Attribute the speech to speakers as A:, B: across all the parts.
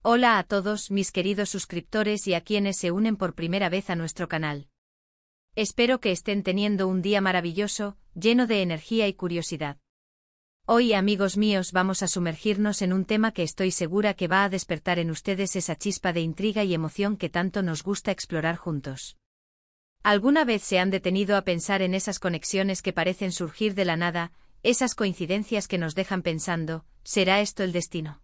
A: Hola a todos mis queridos suscriptores y a quienes se unen por primera vez a nuestro canal. Espero que estén teniendo un día maravilloso, lleno de energía y curiosidad. Hoy, amigos míos, vamos a sumergirnos en un tema que estoy segura que va a despertar en ustedes esa chispa de intriga y emoción que tanto nos gusta explorar juntos. ¿Alguna vez se han detenido a pensar en esas conexiones que parecen surgir de la nada, esas coincidencias que nos dejan pensando, ¿será esto el destino?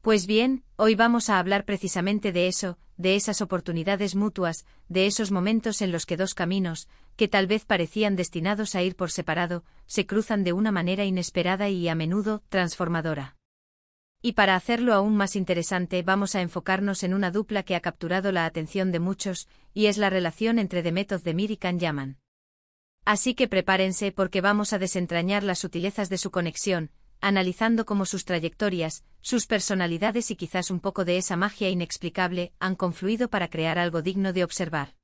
A: Pues bien, hoy vamos a hablar precisamente de eso, de esas oportunidades mutuas, de esos momentos en los que dos caminos, que tal vez parecían destinados a ir por separado, se cruzan de una manera inesperada y a menudo transformadora. Y para hacerlo aún más interesante vamos a enfocarnos en una dupla que ha capturado la atención de muchos, y es la relación entre Demet Özdemir y Can Yaman. Así que prepárense porque vamos a desentrañar las sutilezas de su conexión, analizando cómo sus trayectorias, sus personalidades y quizás un poco de esa magia inexplicable han confluido para crear algo digno de observar.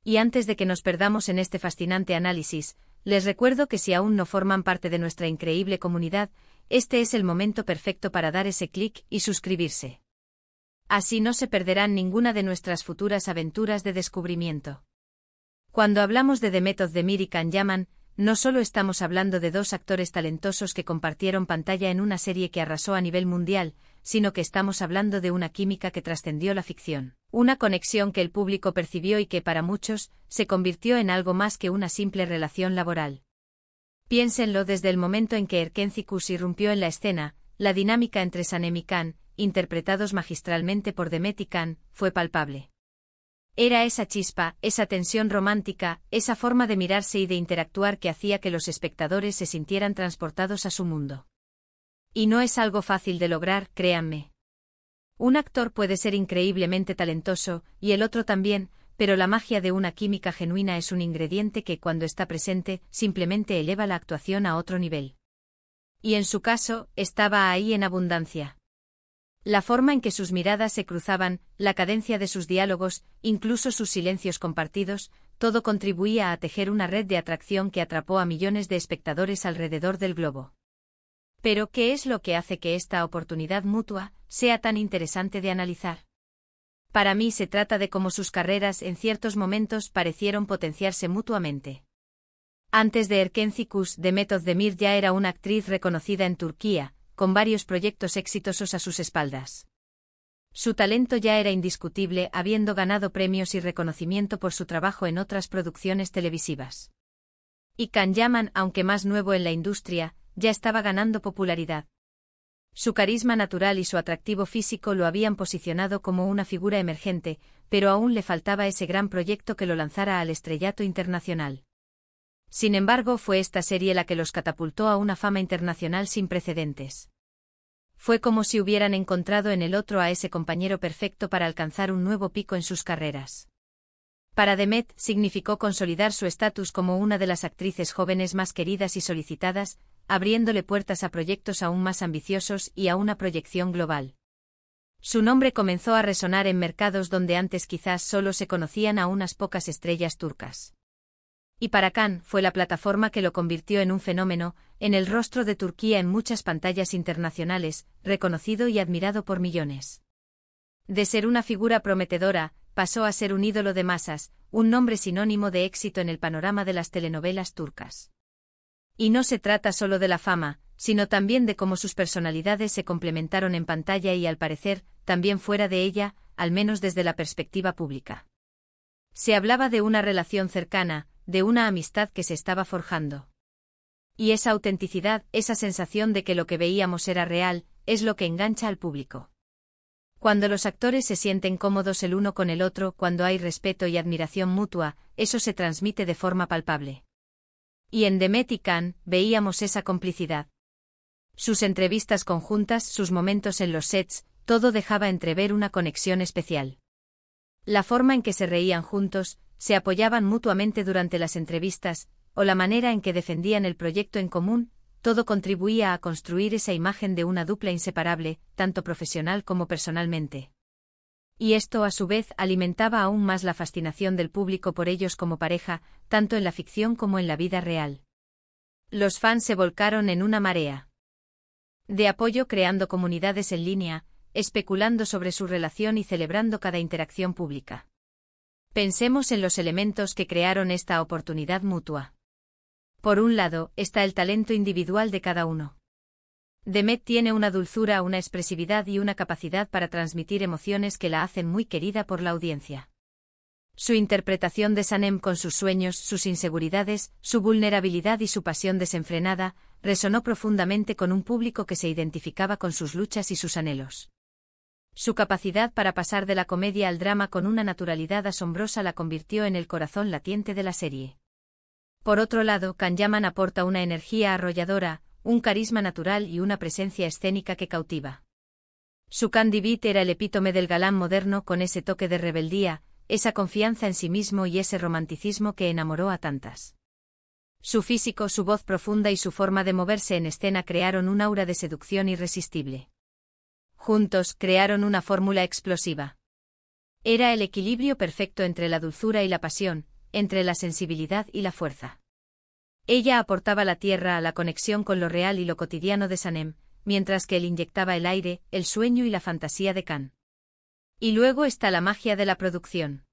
A: Y antes de que nos perdamos en este fascinante análisis, les recuerdo que si aún no forman parte de nuestra increíble comunidad, este es el momento perfecto para dar ese clic y suscribirse. Así no se perderán ninguna de nuestras futuras aventuras de descubrimiento. Cuando hablamos de Demet Özdemir y Can Yaman, no solo estamos hablando de dos actores talentosos que compartieron pantalla en una serie que arrasó a nivel mundial, sino que estamos hablando de una química que trascendió la ficción, una conexión que el público percibió y que para muchos se convirtió en algo más que una simple relación laboral. Piénsenlo desde el momento en que Erken Cikus irrumpió en la escena, la dinámica entre Sanem y Can, interpretados magistralmente por Demet y Can, fue palpable. Era esa chispa, esa tensión romántica, esa forma de mirarse y de interactuar que hacía que los espectadores se sintieran transportados a su mundo. Y no es algo fácil de lograr, créanme. Un actor puede ser increíblemente talentoso, y el otro también, pero la magia de una química genuina es un ingrediente que, cuando está presente, simplemente eleva la actuación a otro nivel. Y en su caso, estaba ahí en abundancia. La forma en que sus miradas se cruzaban, la cadencia de sus diálogos, incluso sus silencios compartidos, todo contribuía a tejer una red de atracción que atrapó a millones de espectadores alrededor del globo. Pero, ¿qué es lo que hace que esta oportunidad mutua sea tan interesante de analizar? Para mí se trata de cómo sus carreras en ciertos momentos parecieron potenciarse mutuamente. Antes de Erken Cikus, Demet Özdemir ya era una actriz reconocida en Turquía, con varios proyectos exitosos a sus espaldas. Su talento ya era indiscutible, habiendo ganado premios y reconocimiento por su trabajo en otras producciones televisivas. Y Can Yaman, aunque más nuevo en la industria, ya estaba ganando popularidad. Su carisma natural y su atractivo físico lo habían posicionado como una figura emergente, pero aún le faltaba ese gran proyecto que lo lanzara al estrellato internacional. Sin embargo, fue esta serie la que los catapultó a una fama internacional sin precedentes. Fue como si hubieran encontrado en el otro a ese compañero perfecto para alcanzar un nuevo pico en sus carreras. Para Demet, significó consolidar su estatus como una de las actrices jóvenes más queridas y solicitadas, abriéndole puertas a proyectos aún más ambiciosos y a una proyección global. Su nombre comenzó a resonar en mercados donde antes quizás solo se conocían a unas pocas estrellas turcas. Y para Can fue la plataforma que lo convirtió en un fenómeno, en el rostro de Turquía en muchas pantallas internacionales, reconocido y admirado por millones. De ser una figura prometedora, pasó a ser un ídolo de masas, un nombre sinónimo de éxito en el panorama de las telenovelas turcas. Y no se trata solo de la fama, sino también de cómo sus personalidades se complementaron en pantalla y, al parecer, también fuera de ella, al menos desde la perspectiva pública. Se hablaba de una relación cercana, de una amistad que se estaba forjando. Y esa autenticidad, esa sensación de que lo que veíamos era real, es lo que engancha al público. Cuando los actores se sienten cómodos el uno con el otro, cuando hay respeto y admiración mutua, eso se transmite de forma palpable. Y en Demet y Can veíamos esa complicidad. Sus entrevistas conjuntas, sus momentos en los sets, todo dejaba entrever una conexión especial. La forma en que se reían juntos, se apoyaban mutuamente durante las entrevistas, o la manera en que defendían el proyecto en común, todo contribuía a construir esa imagen de una dupla inseparable, tanto profesional como personalmente. Y esto a su vez alimentaba aún más la fascinación del público por ellos como pareja, tanto en la ficción como en la vida real. Los fans se volcaron en una marea de apoyo creando comunidades en línea, especulando sobre su relación y celebrando cada interacción pública. Pensemos en los elementos que crearon esta oportunidad mutua. Por un lado, está el talento individual de cada uno. Demet tiene una dulzura, una expresividad y una capacidad para transmitir emociones que la hacen muy querida por la audiencia. Su interpretación de Sanem con sus sueños, sus inseguridades, su vulnerabilidad y su pasión desenfrenada, resonó profundamente con un público que se identificaba con sus luchas y sus anhelos. Su capacidad para pasar de la comedia al drama con una naturalidad asombrosa la convirtió en el corazón latiente de la serie. Por otro lado, Can Yaman aporta una energía arrolladora, un carisma natural y una presencia escénica que cautiva. Su Candy Beat era el epítome del galán moderno con ese toque de rebeldía, esa confianza en sí mismo y ese romanticismo que enamoró a tantas. Su físico, su voz profunda y su forma de moverse en escena crearon un aura de seducción irresistible. Juntos, crearon una fórmula explosiva. Era el equilibrio perfecto entre la dulzura y la pasión, entre la sensibilidad y la fuerza. Ella aportaba la tierra a la conexión con lo real y lo cotidiano de Sanem, mientras que él inyectaba el aire, el sueño y la fantasía de Can. Y luego está la magia de la producción.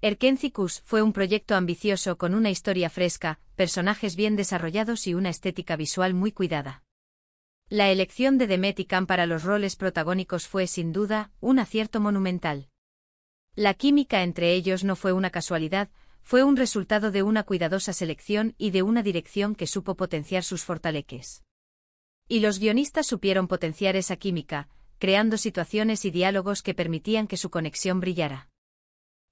A: Erkenci-Kush fue un proyecto ambicioso con una historia fresca, personajes bien desarrollados y una estética visual muy cuidada. La elección de Demet y Can para los roles protagónicos fue sin duda un acierto monumental. La química entre ellos no fue una casualidad, fue un resultado de una cuidadosa selección y de una dirección que supo potenciar sus fortaleques. Y los guionistas supieron potenciar esa química, creando situaciones y diálogos que permitían que su conexión brillara.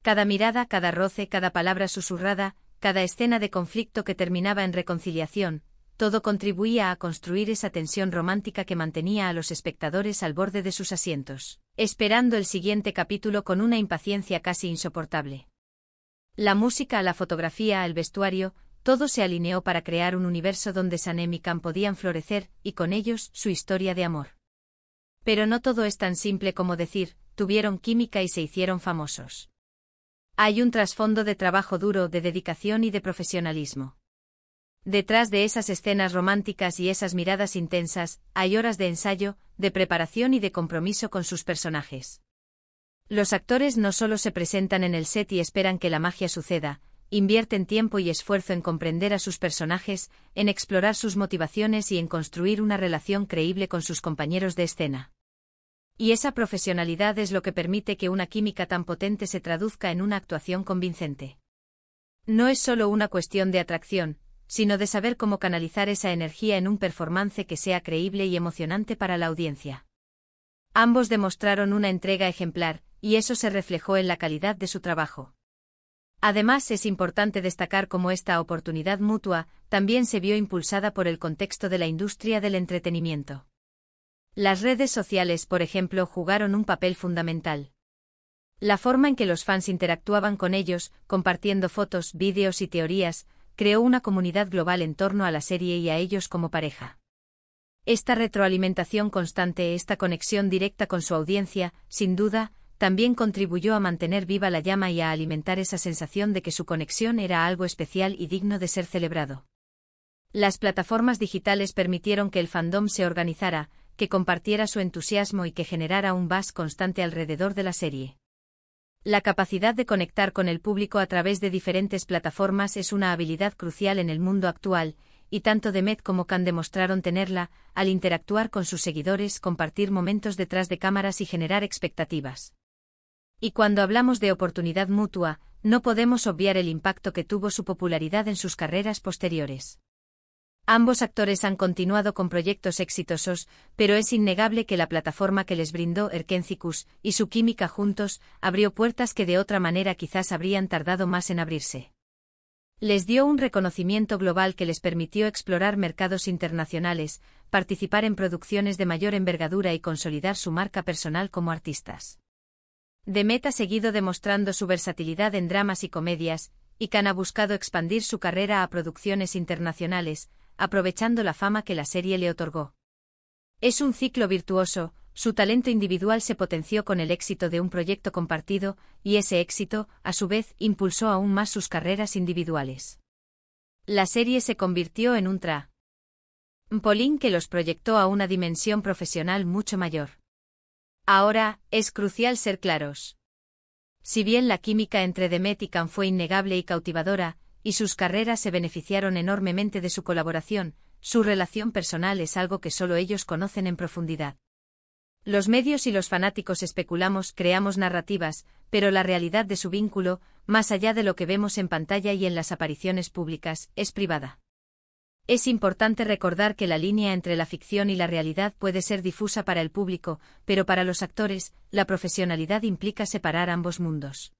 A: Cada mirada, cada roce, cada palabra susurrada, cada escena de conflicto que terminaba en reconciliación, todo contribuía a construir esa tensión romántica que mantenía a los espectadores al borde de sus asientos, esperando el siguiente capítulo con una impaciencia casi insoportable. La música, la fotografía, el vestuario, todo se alineó para crear un universo donde Sanem y Can podían florecer, y con ellos, su historia de amor. Pero no todo es tan simple como decir, tuvieron química y se hicieron famosos. Hay un trasfondo de trabajo duro, de dedicación y de profesionalismo. Detrás de esas escenas románticas y esas miradas intensas, hay horas de ensayo, de preparación y de compromiso con sus personajes. Los actores no solo se presentan en el set y esperan que la magia suceda, invierten tiempo y esfuerzo en comprender a sus personajes, en explorar sus motivaciones y en construir una relación creíble con sus compañeros de escena. Y esa profesionalidad es lo que permite que una química tan potente se traduzca en una actuación convincente. No es solo una cuestión de atracción, sino de saber cómo canalizar esa energía en un performance que sea creíble y emocionante para la audiencia. Ambos demostraron una entrega ejemplar, y eso se reflejó en la calidad de su trabajo. Además, es importante destacar cómo esta oportunidad mutua también se vio impulsada por el contexto de la industria del entretenimiento. Las redes sociales, por ejemplo, jugaron un papel fundamental. La forma en que los fans interactuaban con ellos, compartiendo fotos, vídeos y teorías, creó una comunidad global en torno a la serie y a ellos como pareja. Esta retroalimentación constante, esta conexión directa con su audiencia, sin duda, también contribuyó a mantener viva la llama y a alimentar esa sensación de que su conexión era algo especial y digno de ser celebrado. Las plataformas digitales permitieron que el fandom se organizara, que compartiera su entusiasmo y que generara un buzz constante alrededor de la serie. La capacidad de conectar con el público a través de diferentes plataformas es una habilidad crucial en el mundo actual, y tanto Demet como Can demostraron tenerla, al interactuar con sus seguidores, compartir momentos detrás de cámaras y generar expectativas. Y cuando hablamos de oportunidad mutua, no podemos obviar el impacto que tuvo su popularidad en sus carreras posteriores. Ambos actores han continuado con proyectos exitosos, pero es innegable que la plataforma que les brindó Erkenci-Kush y su química juntos abrió puertas que de otra manera quizás habrían tardado más en abrirse. Les dio un reconocimiento global que les permitió explorar mercados internacionales, participar en producciones de mayor envergadura y consolidar su marca personal como artistas. Demet ha seguido demostrando su versatilidad en dramas y comedias, y Can ha buscado expandir su carrera a producciones internacionales, aprovechando la fama que la serie le otorgó. Es un ciclo virtuoso, su talento individual se potenció con el éxito de un proyecto compartido, y ese éxito, a su vez, impulsó aún más sus carreras individuales. La serie se convirtió en un trampolín que los proyectó a una dimensión profesional mucho mayor. Ahora, es crucial ser claros. Si bien la química entre Demet y Khan fue innegable y cautivadora, y sus carreras se beneficiaron enormemente de su colaboración, su relación personal es algo que solo ellos conocen en profundidad. Los medios y los fanáticos especulamos, creamos narrativas, pero la realidad de su vínculo, más allá de lo que vemos en pantalla y en las apariciones públicas, es privada. Es importante recordar que la línea entre la ficción y la realidad puede ser difusa para el público, pero para los actores, la profesionalidad implica separar ambos mundos.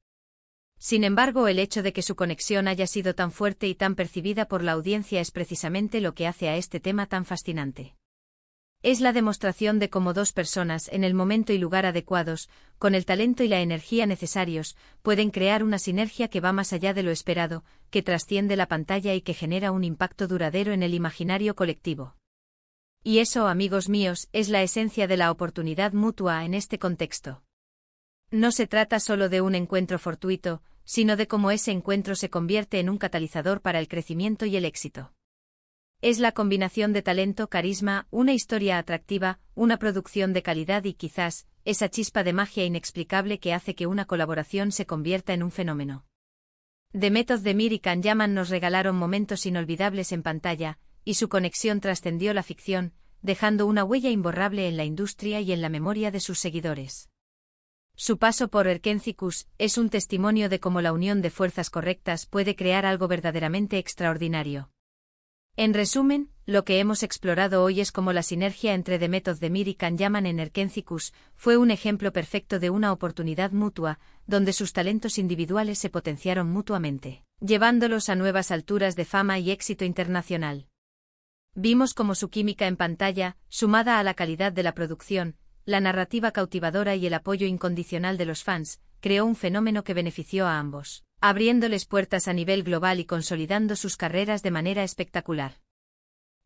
A: Sin embargo, el hecho de que su conexión haya sido tan fuerte y tan percibida por la audiencia es precisamente lo que hace a este tema tan fascinante. Es la demostración de cómo dos personas, en el momento y lugar adecuados, con el talento y la energía necesarios, pueden crear una sinergia que va más allá de lo esperado, que trasciende la pantalla y que genera un impacto duradero en el imaginario colectivo. Y eso, amigos míos, es la esencia de la oportunidad mutua en este contexto. No se trata solo de un encuentro fortuito, sino de cómo ese encuentro se convierte en un catalizador para el crecimiento y el éxito. Es la combinación de talento, carisma, una historia atractiva, una producción de calidad y quizás, esa chispa de magia inexplicable que hace que una colaboración se convierta en un fenómeno. Demet Özdemir y Can Yaman nos regalaron momentos inolvidables en pantalla, y su conexión trascendió la ficción, dejando una huella imborrable en la industria y en la memoria de sus seguidores. Su paso por Erkenci-Kuş es un testimonio de cómo la unión de fuerzas correctas puede crear algo verdaderamente extraordinario. En resumen, lo que hemos explorado hoy es cómo la sinergia entre Demet Özdemir y Can Yaman en Erkenci-Kuş fue un ejemplo perfecto de una oportunidad mutua, donde sus talentos individuales se potenciaron mutuamente, llevándolos a nuevas alturas de fama y éxito internacional. Vimos cómo su química en pantalla, sumada a la calidad de la producción, la narrativa cautivadora y el apoyo incondicional de los fans, creó un fenómeno que benefició a ambos, abriéndoles puertas a nivel global y consolidando sus carreras de manera espectacular.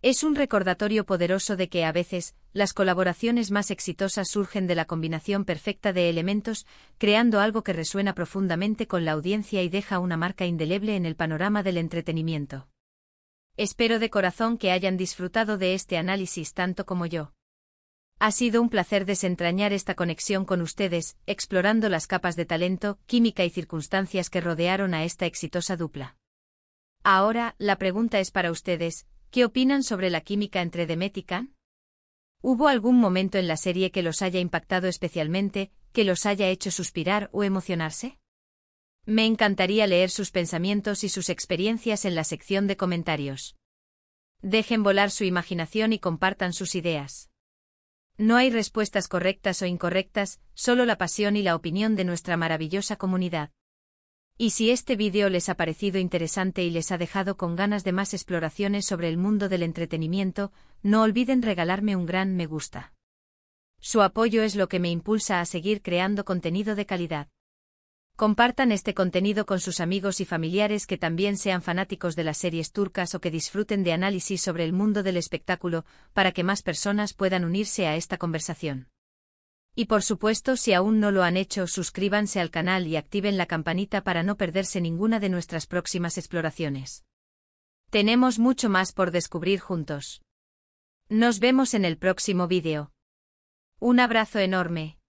A: Es un recordatorio poderoso de que a veces, las colaboraciones más exitosas surgen de la combinación perfecta de elementos, creando algo que resuena profundamente con la audiencia y deja una marca indeleble en el panorama del entretenimiento. Espero de corazón que hayan disfrutado de este análisis tanto como yo. Ha sido un placer desentrañar esta conexión con ustedes, explorando las capas de talento, química y circunstancias que rodearon a esta exitosa dupla. Ahora, la pregunta es para ustedes, ¿qué opinan sobre la química entre Demet y Can? ¿Hubo algún momento en la serie que los haya impactado especialmente, que los haya hecho suspirar o emocionarse? Me encantaría leer sus pensamientos y sus experiencias en la sección de comentarios. Dejen volar su imaginación y compartan sus ideas. No hay respuestas correctas o incorrectas, solo la pasión y la opinión de nuestra maravillosa comunidad. Y si este vídeo les ha parecido interesante y les ha dejado con ganas de más exploraciones sobre el mundo del entretenimiento, no olviden regalarme un gran me gusta. Su apoyo es lo que me impulsa a seguir creando contenido de calidad. Compartan este contenido con sus amigos y familiares que también sean fanáticos de las series turcas o que disfruten de análisis sobre el mundo del espectáculo, para que más personas puedan unirse a esta conversación. Y por supuesto, si aún no lo han hecho, suscríbanse al canal y activen la campanita para no perderse ninguna de nuestras próximas exploraciones. Tenemos mucho más por descubrir juntos. Nos vemos en el próximo vídeo. Un abrazo enorme.